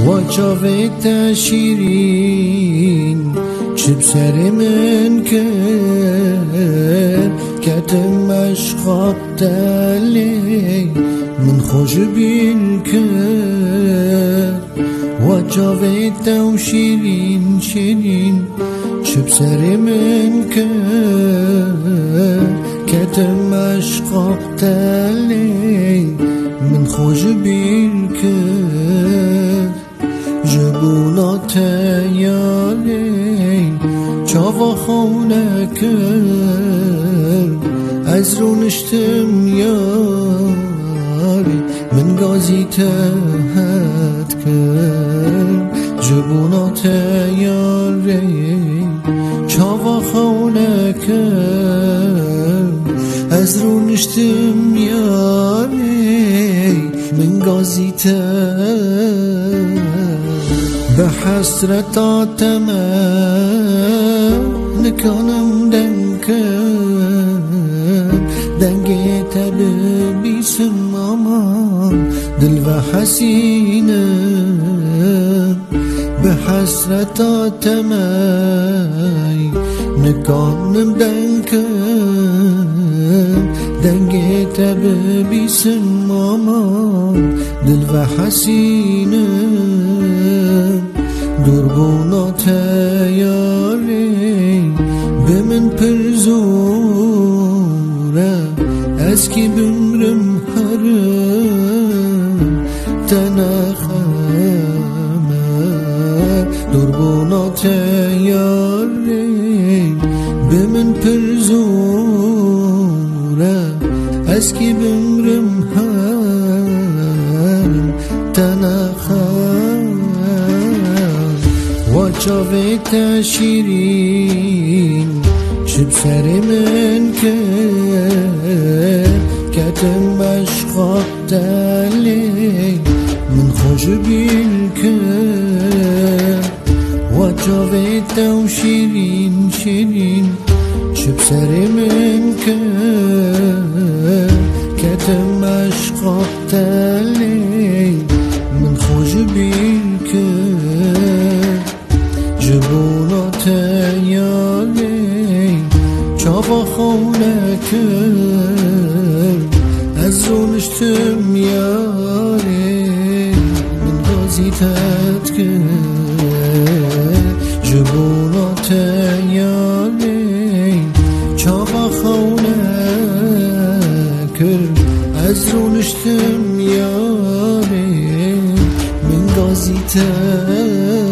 وجاوت شیرین چب سر من کرد کتم عشقات دلی من خوش بین کرد وجاوت و شیرین شیرین چب سر من کرد کتم عشقات دلی من خوش بین کرد جبونات یاری چاوا خونه کرد از رو نشتم یاری من گازی تهت کرد جبونات یاری چاوا خونه کرد از رو نشتم یاری من گازی تهت به حسرت آتمه نکنم دنگی تب بیسم آمان دل و حسینه به حسرت آتمه نکنم دنگی تب بیسم آمان دل و حسینه دربونات یاری به من پرزوره از کی بمرم هرم تنخمه دربونات یاری به من پرزوره از کی بمرم هرم تنخمه وجاوت شیرین چب سر من کرد کتم عشقات دلی من خوش بین کرد وجاوت و شیرین شیرین چب سر من کرد کتم عشقات دلی من خوش بین کرد جبونات یاری چاوا خونه کرد از رو نشتم یاری من گازی تهت کرد جبونات یاری چاوا خونه کرد از رو نشتم یاری من گازی تهت